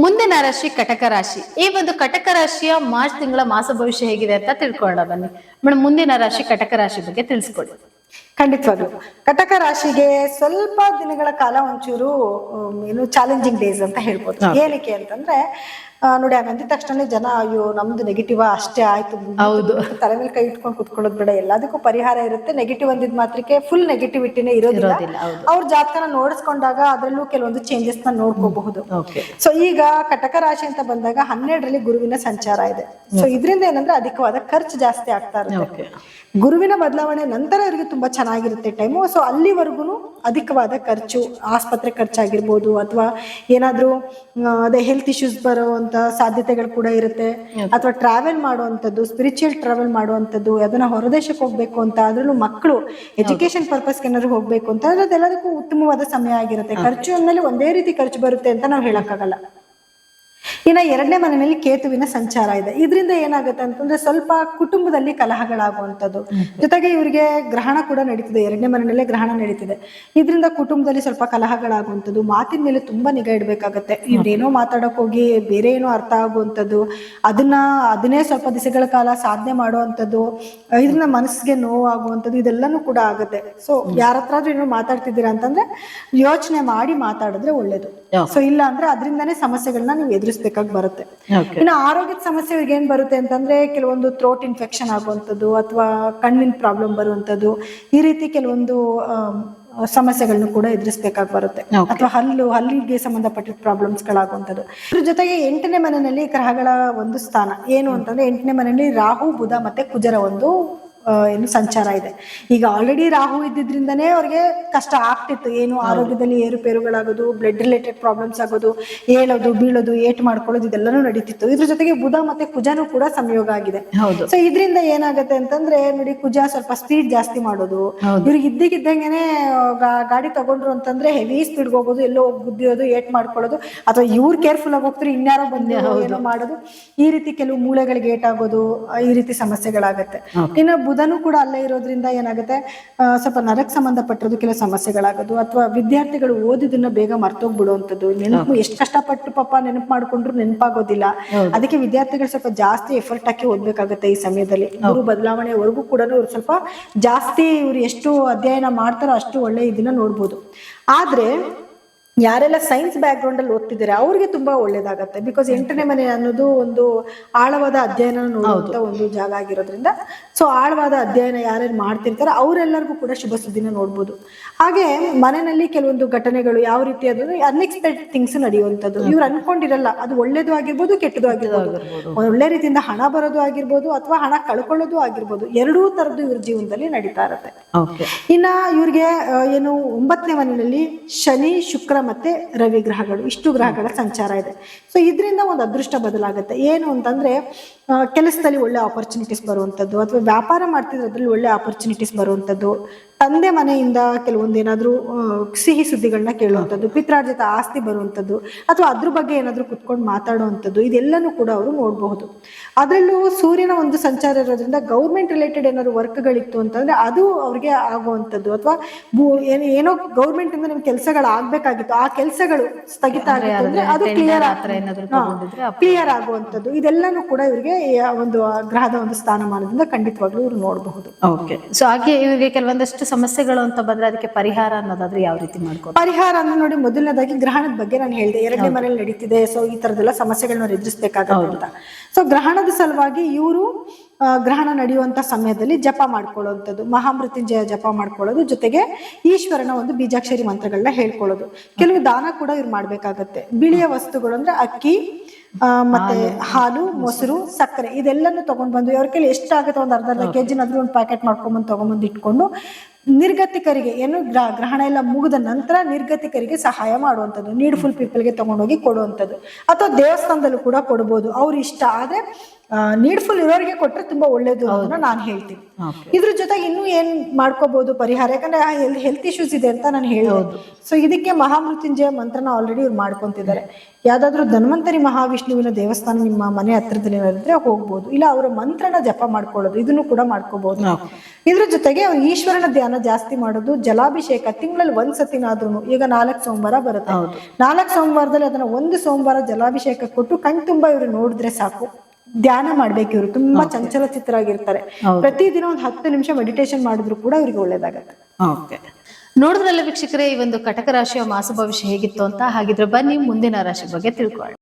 ಮುಂದಿನ ರಾಶಿ ಕಟಕ ರಾಶಿ. ಈ ಒಂದು ಕಟಕ ರಾಶಿಯ ಮಾರ್ಚ್ ತಿಂಗಳ ಮಾಸ ಭವಿಷ್ಯ ಹೇಗಿದೆ ಅಂತ ತಿಳ್ಕೊಳ್ಳೋಣ ಬನ್ನಿ ಮೇಡಮ್. ಮುಂದಿನ ರಾಶಿ ಕಟಕ ರಾಶಿ ಬಗ್ಗೆ ತಿಳಿಸ್ಕೊಡಿ. ಖಂಡಿತವಾಗ್ಲು ಕಟಕ ರಾಶಿಗೆ ಸ್ವಲ್ಪ ದಿನಗಳ ಕಾಲ ಒಂಚೂರು ಏನು ಚಾಲೆಂಜಿಂಗ್ ಡೇಸ್ ಅಂತ ಹೇಳ್ಬೋದು. ಏನಕ್ಕೆ ಅಂತಂದ್ರೆ ನೋಡಿ, ಹಾಗಂದಿದ ತಕ್ಷಣ ಜನ ಅಯ್ಯೋ ನಮ್ದು ನೆಗೆಟಿವ್ ಅಷ್ಟೇ ಆಯ್ತು, ಹೌದು, ತಲೆ ಮೇಲೆ ಕೈ ಇಟ್ಕೊಂಡು ಕುತ್ಕೊಳ್ಳೋದು ಬೇಡ, ಎಲ್ಲದಕ್ಕೂ ಪರಿಹಾರ ಇರುತ್ತೆ. ನೆಗೆಟಿವ್ ಅಂದಿದ್ ಮಾತ್ರಕ್ಕೆ ಫುಲ್ ನೆಗೆಟಿವಿಟಿನೇ ಇರೋದಿಲ್ಲ. ಅವ್ರ ಜಾತಕನ ನೋಡಿಸ್ಕೊಂಡಾಗ ಅದರಲ್ಲೂ ಕೆಲವೊಂದು ಚೇಂಜಸ್ ನ ನೋಡ್ಕೋಬಹುದು. ಸೊ ಈಗ ಕಟಕ ರಾಶಿ ಅಂತ ಬಂದಾಗ 12ರಲ್ಲಿ ಗುರುವಿನ ಸಂಚಾರ ಇದೆ. ಸೊ ಇದರಿಂದ ಏನಂದ್ರೆ ಅಧಿಕವಾದ ಖರ್ಚು ಜಾಸ್ತಿ ಆಗ್ತಾ ಇರುತ್ತೆ. ಗುರುವಿನ ಬದಲಾವಣೆ ನಂತರ ಇವರಿಗೆ ತುಂಬಾ ಚೆನ್ನಾಗಿರುತ್ತೆ ಟೈಮು. ಸೊ ಅಲ್ಲಿವರೆಗೂ ಅಧಿಕವಾದ ಖರ್ಚು, ಆಸ್ಪತ್ರೆ ಖರ್ಚಾಗಿರ್ಬೋದು ಅಥವಾ ಏನಾದ್ರೂ ಅದೇ ಹೆಲ್ತ್ ಇಶ್ಯೂಸ್ ಬರುವಂತ ಸಾಧ್ಯತೆಗಳು ಕೂಡ ಇರುತ್ತೆ. ಅಥವಾ ಟ್ರಾವೆಲ್ ಮಾಡುವಂಥದ್ದು, ಸ್ಪಿರಿಚುವಲ್ ಟ್ರಾವೆಲ್ ಮಾಡುವಂಥದ್ದು, ಅದನ್ನ ಹೊರದೇಶಕ್ಕೆ ಹೋಗ್ಬೇಕು ಅಂತ, ಅದ್ರಲ್ಲೂ ಮಕ್ಕಳು ಎಜುಕೇಶನ್ ಪರ್ಪಸ್ಗೆ ಏನಾದ್ರು ಹೋಗ್ಬೇಕು ಅಂತ ಅದೆಲ್ಲದಕ್ಕೂ ಉತ್ತಮವಾದ ಸಮಯ ಆಗಿರುತ್ತೆ. ಖರ್ಚು ಅಂದ್ಮೇಲೆ ಒಂದೇ ರೀತಿ ಖರ್ಚು ಬರುತ್ತೆ ಅಂತ ನಾವು ಹೇಳಕ್ಕಾಗಲ್ಲ. ಇನ್ನ 2ನೇ ಮನೆಯಲ್ಲಿ ಕೇತುವಿನ ಸಂಚಾರ ಇದೆ. ಇದರಿಂದ ಏನಾಗುತ್ತೆ ಅಂತಂದ್ರೆ ಸ್ವಲ್ಪ ಕುಟುಂಬದಲ್ಲಿ ಕಲಹಗಳಾಗುವಂಥದ್ದು, ಜೊತೆಗೆ ಇವರಿಗೆ ಗ್ರಹಣ ಕೂಡ ನಡೀತಿದೆ, 2ನೇ ಮನೆಯಲ್ಲೇ ಗ್ರಹಣ ನಡೀತಿದೆ. ಇದರಿಂದ ಕುಟುಂಬದಲ್ಲಿ ಸ್ವಲ್ಪ ಕಲಹಗಳಾಗುವಂಥದ್ದು, ಮಾತಿನ ಮೇಲೆ ತುಂಬಾ ನಿಗಾ ಇಡ್ಬೇಕಾಗತ್ತೆ. ಇವ್ರೇನೋ ಮಾತಾಡಕ್ ಹೋಗಿ ಬೇರೆ ಏನೋ ಅರ್ಥ ಆಗುವಂಥದ್ದು, ಅದನ್ನೇ ಸ್ವಲ್ಪ ದಿವಸಗಳ ಕಾಲ ಸಾಧನೆ ಮಾಡುವಂಥದ್ದು, ಇದರಿಂದ ಮನಸ್ಸಿಗೆ ನೋವು ಆಗುವಂಥದ್ದು, ಇದೆಲ್ಲಾನು ಕೂಡ ಆಗುತ್ತೆ. ಸೊ ಯಾರ ಹತ್ರ ಏನೋ ಮಾತಾಡ್ತಿದ್ದೀರಾ ಅಂತಂದ್ರೆ ಯೋಚನೆ ಮಾಡಿ ಮಾತಾಡಿದ್ರೆ ಒಳ್ಳೇದು. ಸೊ ಇಲ್ಲ ಅಂದ್ರೆ ಅದರಿಂದಾನೇ ಸಮಸ್ಯೆಗಳನ್ನ ನೀವು ಎದುರಿಸ್ಬೇಕಾಗಿ ಬರುತ್ತೆ. ಇನ್ನು ಆರೋಗ್ಯದ ಸಮಸ್ಯೆ ಇವ್ರಿಗೆ ಏನ್ ಬರುತ್ತೆ ಅಂತಂದ್ರೆ ಕೆಲವೊಂದು ಥ್ರೋಟ್ ಇನ್ಫೆಕ್ಷನ್ ಆಗುವಂಥದ್ದು ಅಥವಾ ಕಣ್ಣಿನ ಪ್ರಾಬ್ಲಮ್ ಬರುವಂಥದ್ದು, ಈ ರೀತಿ ಕೆಲವೊಂದು ಸಮಸ್ಯೆಗಳನ್ನು ಕೂಡ ಎದುರಿಸಬೇಕಾಗಿ ಬರುತ್ತೆ. ಅಥವಾ ಹಲ್ಲಿಗೆ ಸಂಬಂಧಪಟ್ಟ ಪ್ರಾಬ್ಲಮ್ಸ್ ಗಳಾಗುವಂಥದ್ದು. ಇದ್ರ ಜೊತೆಗೆ 8ನೇ ಮನೆಯಲ್ಲಿ ಗ್ರಹಗಳ ಒಂದು ಸ್ಥಾನ ಏನು ಅಂತಂದ್ರೆ 8ನೇ ಮನೆಯಲ್ಲಿ ರಾಹು, ಬುಧ ಮತ್ತೆ ಕುಜರ ಒಂದು ಏನು ಸಂಚಾರ ಇದೆ. ಈಗ ಆಲ್ರೆಡಿ ರಾಹು ಇದ್ದಿದ್ರಿಂದನೇ ಅವ್ರಿಗೆ ಕಷ್ಟ ಆಗ್ತಿತ್ತು. ಏನು ಆರೋಗ್ಯದಲ್ಲಿ ಏರುಪೇರುಗಳಾಗೋದು, ಬ್ಲಡ್ ರಿಲೇಟೆಡ್ ಪ್ರಾಬ್ಲಮ್ಸ್ ಆಗೋದು, ಏಳೋದು ಬೀಳೋದು, ಏಟ್ ಮಾಡ್ಕೊಳ್ಳೋದು, ಇದೆಲ್ಲನೂ ನಡೀತಿತ್ತು. ಇದ್ರ ಜೊತೆಗೆ ಬುಧ ಮತ್ತೆ ಕುಜನೂ ಕೂಡ ಸಂಯೋಗ ಆಗಿದೆ. ಸೊ ಇದರಿಂದ ಏನಾಗುತ್ತೆ ಅಂತಂದ್ರೆ ನೋಡಿ, ಕುಜ ಸ್ವಲ್ಪ ಸ್ಪೀಡ್ ಜಾಸ್ತಿ ಮಾಡೋದು, ಇವ್ರಿಗೆ ಇದ್ದಕ್ಕಿದ್ದಂಗೆನೆ ಗಾಡಿ ತಗೊಂಡ್ರು ಅಂತಂದ್ರೆ ಹೆವಿ ಸ್ಪೀಡ್ ಹೋಗೋದು, ಎಲ್ಲೋ ಗುದ್ದಿಯೋದು, ಏಟ್ ಮಾಡ್ಕೊಳ್ಳೋದು, ಅಥವಾ ಇವ್ರು ಕೇರ್ಫುಲ್ ಆಗಿ ಹೋಗ್ತಾರೆ ಇನ್ಯಾರೋ ಬಂದು ಏನೋ ಮಾಡೋದು, ಈ ರೀತಿ ಕೆಲವು ಮೂಳೆಗಳಿಗೆ ಏಟ್ ಆಗೋದು, ಈ ರೀತಿ ಸಮಸ್ಯೆಗಳಾಗತ್ತೆ. ಇನ್ನು ಬುಧನು ಕೂಡ ಅಲ್ಲೇ ಇರೋದ್ರಿಂದ ಏನಾಗುತ್ತೆ, ಸ್ವಲ್ಪ ನರಕ್ಕೆ ಸಂಬಂಧಪಟ್ಟಿರೋದು ಕೆಲವು ಸಮಸ್ಯೆಗಳಾಗೋದು, ಅಥವಾ ವಿದ್ಯಾರ್ಥಿಗಳು ಓದಿದನ್ನ ಬೇಗ ಮರ್ತೋಗ್ಬಿಡುವಂಥದ್ದು, ನೆನಪು ಎಷ್ಟು ಕಷ್ಟಪಟ್ಟು ಪಾಪ ನೆನಪು ಮಾಡ್ಕೊಂಡ್ರು ನೆನಪಾಗೋದಿಲ್ಲ. ಅದಕ್ಕೆ ವಿದ್ಯಾರ್ಥಿಗಳು ಸ್ವಲ್ಪ ಜಾಸ್ತಿ ಎಫರ್ಟ್ ಹಾಕಿ ಓದ್ಬೇಕಾಗತ್ತೆ ಈ ಸಮಯದಲ್ಲಿ. ಗುರು ಬದಲಾವಣೆವರೆಗೂ ಕೂಡ ಇವ್ರು ಸ್ವಲ್ಪ ಜಾಸ್ತಿ ಇವ್ರು ಎಷ್ಟು ಅಧ್ಯಯನ ಮಾಡ್ತಾರೋ ಅಷ್ಟು ಒಳ್ಳೆ ಇದನ್ನ ನೋಡ್ಬೋದು. ಆದ್ರೆ ಯಾರೆಲ್ಲ ಸೈನ್ಸ್ ಬ್ಯಾಕ್ ಗ್ರೌಂಡ್ ಅಲ್ಲಿ ಓದ್ತಿದ್ದಾರೆ ಅವ್ರಿಗೆ ತುಂಬಾ ಒಳ್ಳೇದಾಗತ್ತೆ. ಬಿಕಾಸ್ 8ನೇ ಮನೆ ಅನ್ನೋದು ಒಂದು ಆಳವಾದ ಅಧ್ಯಯನ ನೋಡುವಂತ ಒಂದು ಜಾಗ ಆಗಿರೋದ್ರಿಂದ, ಸೊ ಆಳವಾದ ಅಧ್ಯಯನ ಯಾರ್ಯಾರು ಮಾಡ್ತಿರ್ತಾರೆ ಅವರೆಲ್ಲರಿಗೂ ಕೂಡ ಶುಭ ಸುದ್ದಿನ ನೋಡ್ಬೋದು. ಹಾಗೆ ಮನೆಯಲ್ಲಿ ಕೆಲವೊಂದು ಘಟನೆಗಳು ಯಾವ ರೀತಿ ಅದನ್ನು ಅನ್ಎಕ್ಸ್ಪೆಕ್ಟೆಡ್ ಥಿಂಗ್ಸ್ ನಡೆಯುವಂಥದ್ದು, ಇವ್ರು ಅನ್ಕೊಂಡಿರಲ್ಲ, ಅದು ಒಳ್ಳೇದು ಆಗಿರ್ಬೋದು ಕೆಟ್ಟದ್ದು ಆಗಿರ್ಬೋದು, ಒಳ್ಳೆ ರೀತಿಯಿಂದ ಹಣ ಬರೋದು ಆಗಿರ್ಬೋದು ಅಥವಾ ಹಣ ಕಳ್ಕೊಳ್ಳೋದು ಆಗಿರ್ಬೋದು, ಎರಡೂ ತರದ್ದು ಇವ್ರ ಜೀವನದಲ್ಲಿ ನಡೀತಾ ಇರತ್ತೆ. ಇನ್ನ ಇವ್ರಿಗೆ ಏನು 9ನೇ ಮನೆಯಲ್ಲಿ ಶನಿ, ಶುಕ್ರ ಮತ್ತೆ ರವಿ ಗ್ರಹಗಳು, ಇಷ್ಟು ಗ್ರಹಗಳ ಸಂಚಾರ ಇದೆ. ಸೊ ಇದರಿಂದ ಒಂದು ಅದೃಷ್ಟ ಬದಲಾಗುತ್ತೆ. ಏನು ಅಂತಂದ್ರೆ ಕೆಲಸದಲ್ಲಿ ಒಳ್ಳೆ ಆಪರ್ಚುನಿಟೀಸ್ ಬರುವಂಥದ್ದು, ಅಥವಾ ವ್ಯಾಪಾರ ಮಾಡ್ತಿದ್ರೆ ಅದ್ರಲ್ಲಿ ಒಳ್ಳೆ ಆಪರ್ಚುನಿಟೀಸ್ ಬರುವಂಥದ್ದು, ತಂದೆ ಮನೆಯಿಂದ ಕೆಲವೊಂದು ಏನಾದ್ರು ಸಿಹಿ ಸುದ್ದಿಗಳನ್ನ ಕೇಳುವಂಥದ್ದು, ಪಿತ್ರಾರ್ಜಿತ ಆಸ್ತಿ ಬರುವಂಥದ್ದು, ಅಥವಾ ಅದ್ರ ಬಗ್ಗೆ ಏನಾದ್ರು ಕುತ್ಕೊಂಡು ಮಾತಾಡುವಂಥದ್ದು, ಇದೆಲ್ಲನೂ ಕೂಡ ಅವರು ನೋಡಬಹುದು. ಅದರಲ್ಲೂ ಸೂರ್ಯನ ಒಂದು ಸಂಚಾರ ಇರೋದ್ರಿಂದ ಗೌರ್ಮೆಂಟ್ ರಿಲೇಟೆಡ್ ಏನಾದ್ರು ವರ್ಕ್ಗಳಿತ್ತು ಅಂತಂದ್ರೆ ಅದು ಅವ್ರಿಗೆ ಆಗುವಂಥದ್ದು, ಅಥವಾ ಏನೋ ಗೌರ್ಮೆಂಟ್ ಇಂದ ನಿಮ್ಗೆ ಕೆಲಸಗಳು ಆಗ್ಬೇಕಾಗಿತ್ತು, ಆ ಕೆಲಸಗಳು ಸ್ಥಗಿತ ಆಗಿತ್ತು ಅಂದ್ರೆ ಅದು ಕ್ಲಿಯರ್ ಆಗುವಂಥದ್ದು, ಇದೆಲ್ಲಾನು ಕೂಡ ಇವರಿಗೆ ಒಂದು ಗ್ರಹದ ಒಂದು ಸ್ಥಾನಮಾನದಿಂದ ಖಂಡಿತವಾಗ್ಲೂ ಇವ್ರು ನೋಡಬಹುದು. ಸೊ ಹಾಗೆ ಇವರಿಗೆ ಕೆಲವೊಂದಷ್ಟು ಸಮಸ್ಯೆಗಳು ಅಂತ ಬಂದ್ರೆ ಅದಕ್ಕೆ ಪರಿಹಾರ ಅನ್ನೋದಾದ್ರೆ ಯಾವ ರೀತಿ ಮಾಡ್ಕೋ? ಪರಿಹಾರ ಅಂದ್ರೆ ನೋಡಿ, ಮೊದಲನೇದಾಗಿ ಗ್ರಹಣದ ಬಗ್ಗೆ ನಾನು ಹೇಳಿದೆ, 2ನೇ ಮನೇಲಿ ನಡೀತಿದೆ, ಸೊ ಈ ತರದೆಲ್ಲ ಸಮಸ್ಯೆಗಳನ್ನ ಎದುರಿಸಬೇಕಾಗುತ್ತೆ ಅಂತ. ಸೊ ಗ್ರಹಣದ ಸಲುವಾಗಿ ಇವರು ಗ್ರಹಣ ನಡೆಯುವಂತ ಸಮಯದಲ್ಲಿ ಜಪ ಮಾಡ್ಕೊಳ್ಳುವಂಥದ್ದು, ಮಹಾಮೃತ್ಯುಂಜಯ ಜಪ ಮಾಡ್ಕೊಳ್ಳೋದು, ಜೊತೆಗೆ ಈಶ್ವರನ ಒಂದು ಬೀಜಾಕ್ಷರಿ ಮಂತ್ರಗಳನ್ನ ಹೇಳ್ಕೊಳ್ಳೋದು. ಕೆಲವು ದಾನ ಕೂಡ ಇವ್ರು ಮಾಡ್ಬೇಕಾಗತ್ತೆ. ಬಿಳಿಯ ವಸ್ತುಗಳು ಅಂದ್ರೆ ಅಕ್ಕಿ, ಮತ್ತೆ ಹಾಲು, ಮೊಸರು, ಸಕ್ಕರೆ, ಇದೆಲ್ಲನೂ ತಗೊಂಡ್ ಬಂದು ಅವ್ರ ಕೈಲಿ ಎಷ್ಟಾಗುತ್ತೆ ಒಂದು ಅರ್ಧ ಕೆಜಿನಾದ್ರೂ ಒಂದು ಪ್ಯಾಕೆಟ್ ಮಾಡ್ಕೊಂಡ್ಬಂದು ತಗೊಂಡ್ಬಂದು ಇಟ್ಕೊಂಡು ನಿರ್ಗತಿಕರಿಗೆ, ಏನು ಗ್ರಹಣ ಎಲ್ಲ ಮುಗಿದ ನಂತರ ನಿರ್ಗತಿಕರಿಗೆ ಸಹಾಯ ಮಾಡುವಂಥದ್ದು, ನೀಡ್ಫುಲ್ ಪೀಪಲ್ಗೆ ತಗೊಂಡೋಗಿ ಕೊಡುವಂಥದ್ದು, ಅಥವಾ ದೇವಸ್ಥಾನದಲ್ಲೂ ಕೂಡ ಕೊಡ್ಬೋದು ಅವ್ರ ಇಷ್ಟ. ಆದ್ರೆ ನೀಡ್ಫುಲ್ ಇರೋರಿಗೆ ಕೊಟ್ರೆ ತುಂಬಾ ಒಳ್ಳೇದು ಅಂತ ನಾನು ಹೇಳ್ತೀನಿ. ಇದ್ರ ಜೊತೆಗೆ ಇನ್ನೂ ಏನ್ ಮಾಡ್ಕೋಬಹುದು ಪರಿಹಾರ, ಯಾಕಂದ್ರೆ ಹೆಲ್ತ್ ಇಶ್ಯೂಸ್ ಇದೆ ಅಂತ ನಾನು ಹೇಳ್ಬೋದು. ಸೊ ಇದಕ್ಕೆ ಮಹಾಮೃತ್ಯುಂಜಯ ಮಂತ್ರನ ಆಲ್ರೆಡಿ ಇವ್ರು ಮಾಡ್ಕೊಂತಿದ್ದಾರೆ. ಯಾವ್ದಾದ್ರು ಧನ್ವಂತರಿ ಮಹಾವಿಷ್ಣುವಿನ ದೇವಸ್ಥಾನ ನಿಮ್ಮ ಮನೆ ಹತ್ರದಲ್ಲಿ ಇದ್ರೆ ಹೋಗ್ಬೋದು, ಇಲ್ಲ ಅವರ ಮಂತ್ರನ ಜಪ ಮಾಡ್ಕೊಳ್ಳೋದು, ಇದನ್ನು ಕೂಡ ಮಾಡ್ಕೋಬಹುದು. ಇದ್ರ ಜೊತೆಗೆ ಅವ್ರು ಈಶ್ವರನ ಧ್ಯಾನ ಜಾಸ್ತಿ ಮಾಡೋದು, ಜಲಾಭಿಷೇಕ ತಿಂಗಳಲ್ಲಿ ಒಂದ್ಸತಿನಾದ್ರೂ, ಈಗ 4 ಸೋಮವಾರ ಬರುತ್ತೆ, 4 ಸೋಮವಾರದಲ್ಲಿ ಅದನ್ನ 1 ಸೋಮವಾರ ಜಲಾಭಿಷೇಕ ಕೊಟ್ಟು ಕಣ್ ತುಂಬಾ ಇವ್ರು ನೋಡಿದ್ರೆ ಸಾಕು. ಧ್ಯಾನ ಮಾಡ್ಬೇಕು, ಇವರು ತುಂಬಾ ಚಂಚಲ ಚಿತ್ತರಾಗಿರ್ತಾರೆ. ಪ್ರತಿದಿನ ಒಂದು 10 ನಿಮಿಷ ಮೆಡಿಟೇಷನ್ ಮಾಡಿದ್ರು ಕೂಡ ಇವ್ರಿಗೆ ಒಳ್ಳೇದಾಗತ್ತೆ. ನೋಡಿದ್ರಲ್ಲ ವೀಕ್ಷಕರೇ, ಈ ಒಂದು ಕಟಕ ರಾಶಿಯ ಮಾಸ ಭವಿಷ್ಯ ಹೇಗಿತ್ತು ಅಂತ. ಹಾಗಿದ್ರೆ ಬನ್ನಿ ಮುಂದಿನ ರಾಶಿ ಬಗ್ಗೆ ತಿಳ್ಕೊಳ್ಳೋಣ.